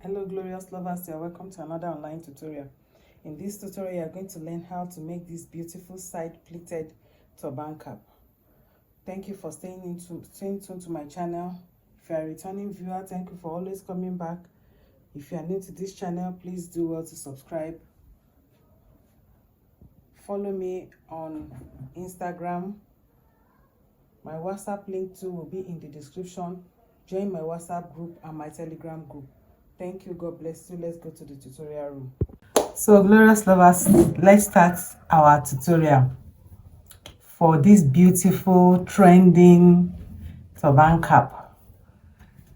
Hello glorious lovers, you are welcome to another online tutorial. In this tutorial you are going to learn how to make this beautiful side pleated turban cap. Thank you for staying tuned to my channel. If you are a returning viewer, thank you for always coming back. If you are new to this channel, please do well to subscribe. Follow me on Instagram. My WhatsApp link too will be in the description. Join my WhatsApp group and my Telegram group. Thank you. God bless you. Let's go to the tutorial room. So glorious lovers, let's start our tutorial for this beautiful trending turban cap.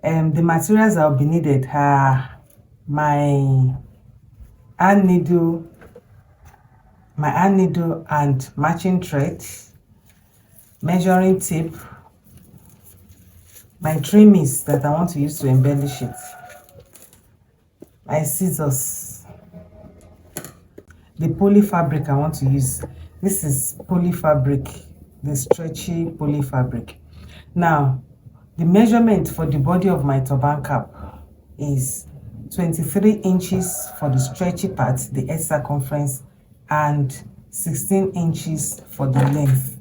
The materials that will be needed are my hand needle and matching thread, measuring tape, my trimmings that I want to use to embellish it, my scissors, the poly fabric I want to use. This is poly fabric, the stretchy poly fabric. Now, the measurement for the body of my turban cap is 23 inches for the stretchy part, the edge circumference, and 16 inches for the length.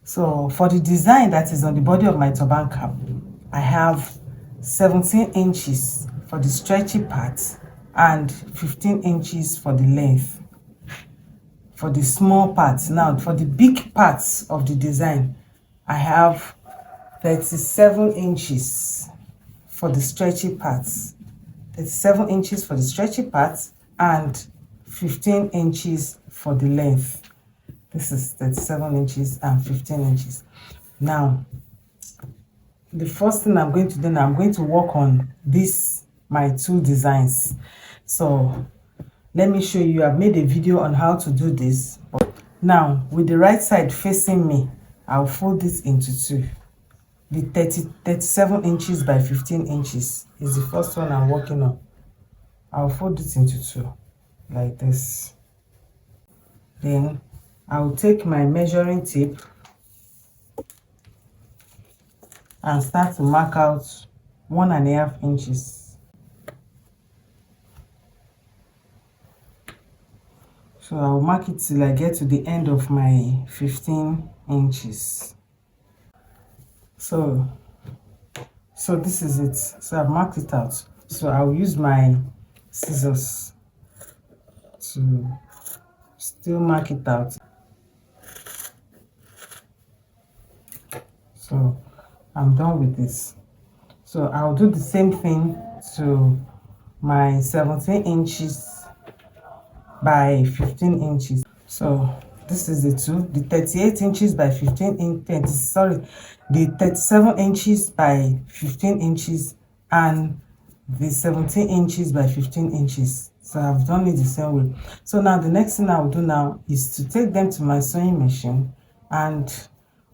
So for the design that is on the body of my turban cap, I have 17 inches for the stretchy part and 15 inches for the length. For the small parts, now for the big parts of the design, I have 37 inches for the stretchy parts, 37 inches for the stretchy parts, and 15 inches for the length. This is 37 inches and 15 inches. Now, the first thing I'm going to do now, I'm going to work on my two designs. So let me show you. I've made a video on how to do this. Now, with the right side facing me, I'll fold this into two. The 37 inches by 15 inches is the first one I'm working on. I'll fold it into two like this. Then I'll take my measuring tape and start to mark out 1.5 inches. So I'll mark it till I get to the end of my 15 inches. So this is it. So I've marked it out. So I'll use my scissors to still mark it out. So I'm done with this. So I'll do the same thing to my 17 inches by 15 inches. So this is the two, the 38 inches by 15 inches, the 37 inches by 15 inches and the 17 inches by 15 inches. So I've done it the same way. So now the next thing I'll do now is to take them to my sewing machine, and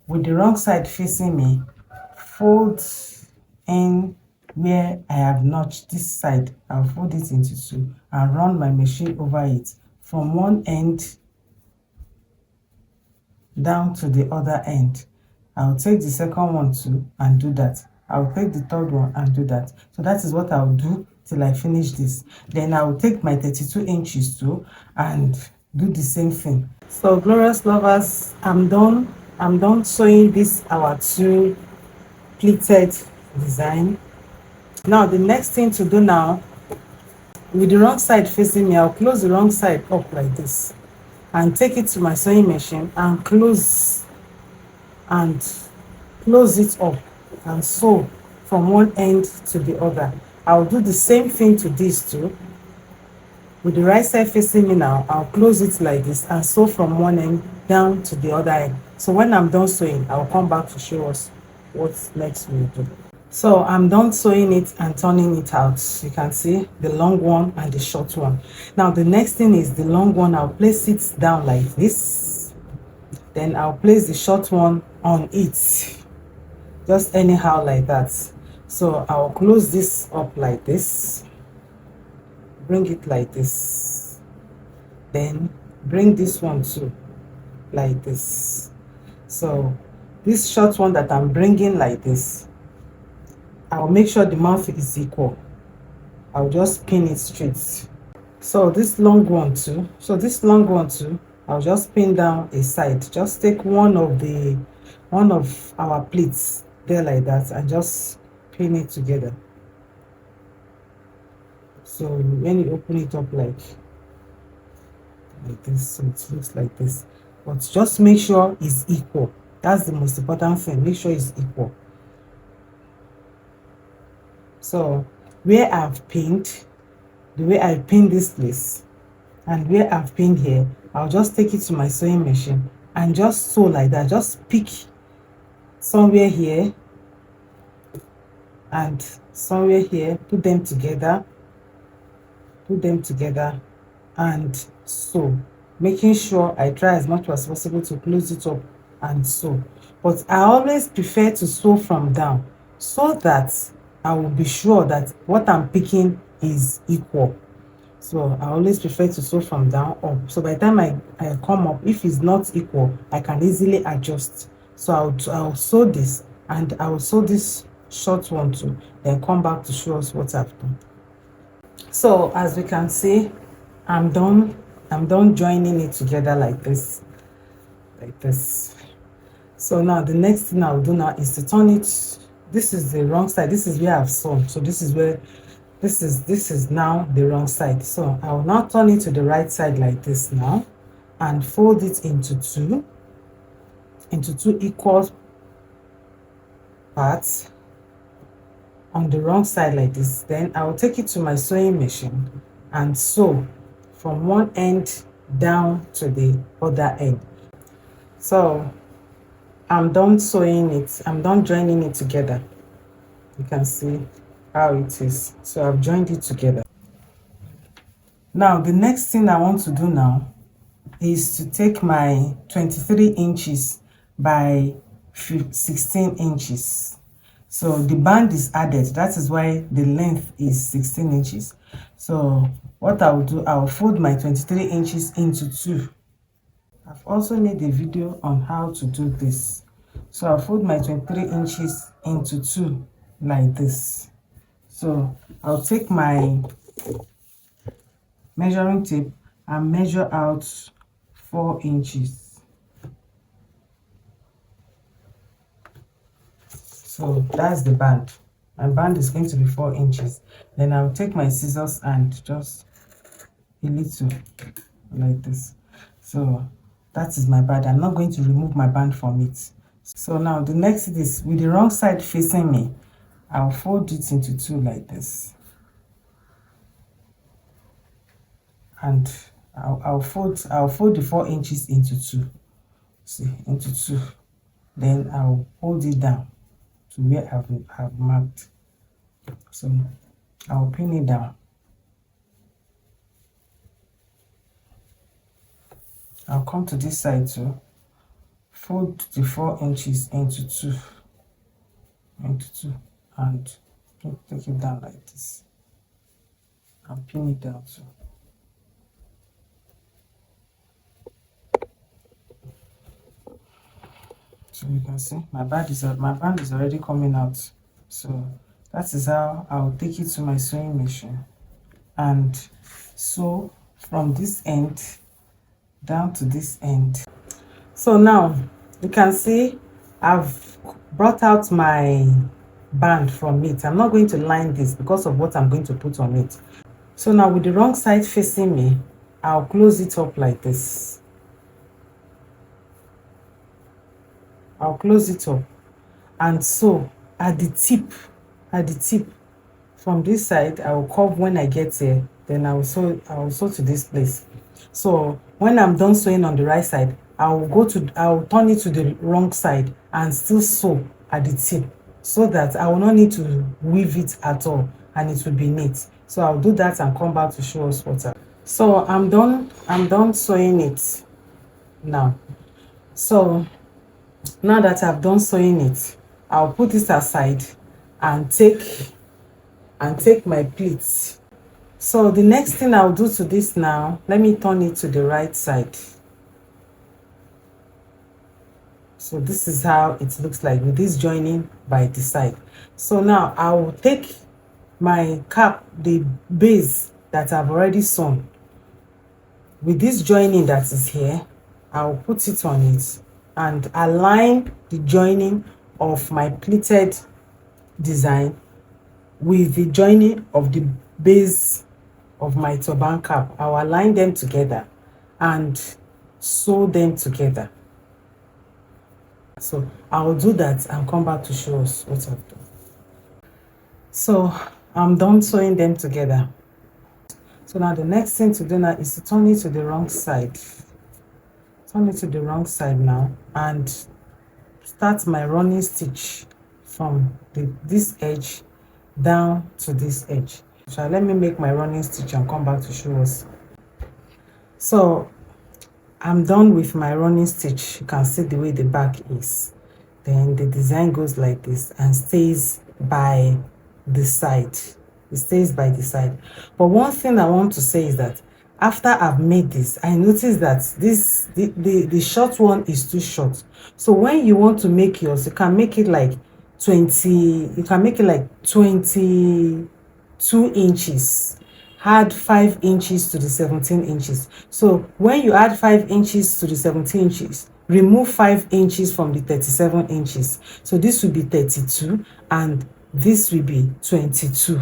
with the wrong side facing me, fold in where I have notched this side. I'll fold it into two and run my machine over it from one end down to the other end. I'll take the second one too and do that. I'll take the third one and do that. So that is what I'll do till I finish this. Then I'll take my 32 inches too and do the same thing. So glorious lovers, I'm done sewing this our two pleated design. Now the next thing to do now, with the wrong side facing me, I'll close the wrong side up like this and take it to my sewing machine and close it up and sew from one end to the other. I'll do the same thing to this too. With the right side facing me now, I'll close it like this and sew from one end down to the other end. So when I'm done sewing, I'll come back to show us what next we'll do. So I'm done sewing it and turning it out. You can see the long one and the short one. Now the next thing is the long one. I'll place it down like this. Then I'll place the short one on it, just anyhow like that. So I'll close this up like this, bring it like this, then bring this one too like this. So this short one that I'm bringing like this, I'll make sure the mouth is equal. I'll just pin it straight. So this long one too, I'll just pin down a side. Just take one of our pleats there like that and just pin it together. So when you open it up like this, so it looks like this, but just make sure it's equal. That's the most important thing. Make sure it's equal. So where I've pinned, the way I pin this place and where I've pinned here, I'll just take it to my sewing machine and just sew like that. Just pick somewhere here and somewhere here, put them together and sew, making sure I try as much as possible to close it up and sew. But I always prefer to sew from down so that I will be sure that what I'm picking is equal. So I always prefer to sew from down up. So by the time I come up, if it's not equal, I can easily adjust. So I'll sew this and I will sew this short one too, then come back to show us what I've done. So as we can see, I'm done joining it together like this. So now the next thing I'll do now is to turn it. This is the wrong side. This is where I've sewn. So this is where this is now the wrong side. So I will now turn it to the right side like this now and fold it into two equal parts on the wrong side like this. Then I will take it to my sewing machine and sew from one end down to the other end. So I'm done sewing it. I'm done joining it together. You can see how it is. So I've joined it together. Now the next thing I want to do now is to take my 23 inches by 16 inches. So the band is added. That is why the length is 16 inches. So what I will do, I will fold my 23 inches into two. I've also made a video on how to do this. So I'll fold my 23 inches into two like this. So I'll take my measuring tape and measure out 4 inches. So that's the band. My band is going to be 4 inches. Then I'll take my scissors and just a little like this. So that is my band. I'm not going to remove my band from it. So now the next is with the wrong side facing me, I'll fold it into two like this. And I'll fold the 4 inches into two. See, into two. Then I'll hold it down to where I've marked. So I'll pin it down. I'll come to this side too. Fold the 4 inches into two, and take it down like this. And pin it down too. So you can see my band is already coming out. So that is how I'll take it to my sewing machine and sew from this end down to this end. So now you can see I've brought out my band from it. I'm not going to line this because of what I'm going to put on it. So now with the wrong side facing me, I'll close it up like this. I'll close it up and sew at the tip from this side. I will curve when I get here, then I will sew to this place. So when I'm done sewing on the right side, I'll turn it to the wrong side and still sew at the tip so that I will not need to weave it at all and it will be neat. So I'll do that and come back to show us what I. So I'm done sewing it now. So now that I've done sewing it, I'll put this aside and take my pleats. So the next thing I'll do to this now, let me turn it to the right side. So this is how it looks like with this joining by the side. So now I will take my cap, the base that I've already sewn, with this joining that is here, I'll put it on it and align the joining of my pleated design with the joining of the base of my turban cap. I'll align them together and sew them together. So I'll do that and come back to show us what I've done. So I'm done sewing them together. So now the next thing to do now is to turn it to the wrong side. Turn it to the wrong side now and start my running stitch from this edge down to this edge. So let me make my running stitch and come back to show us. So I'm done with my running stitch. You can see the way the back is. Then the design goes like this and stays by the side. It stays by the side. But one thing I want to say is that after I've made this, I noticed that the short one is too short. So when you want to make yours, you can make it like 20, you can make it like 22 inches. Add 5 inches to the 17 inches. So when you add 5 inches to the 17 inches, remove 5 inches from the 37 inches. So this will be 32 and this will be 22.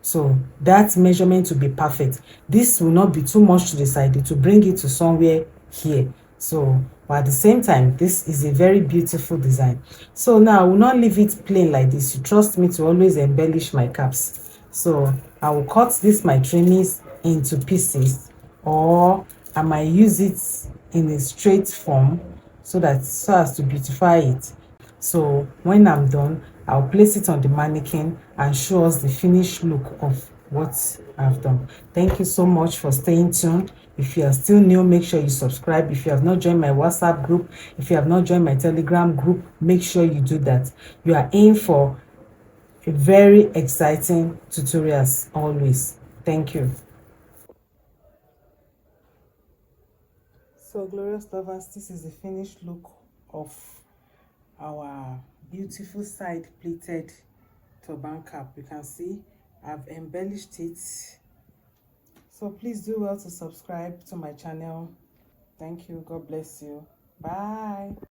So that measurement will be perfect. This will not be too much to the side. It will bring it to somewhere here. So, but at the same time, this is a very beautiful design. So now I will not leave it plain like this. You trust me to always embellish my caps. So I will cut this my trimmings into pieces, or I might use it in a straight form so as to beautify it. So when I'm done, I'll place it on the mannequin and show us the finished look of what I've done. Thank you so much for staying tuned. If you are still new, make sure you subscribe. If you have not joined my WhatsApp group, if you have not joined my Telegram group, make sure you do that. You are in for a very exciting tutorials always. Thank you. So glorious lovers, this is the finished look of our beautiful side pleated turban cap. You can see I've embellished it. So please do well to subscribe to my channel. Thank you. God bless you. Bye.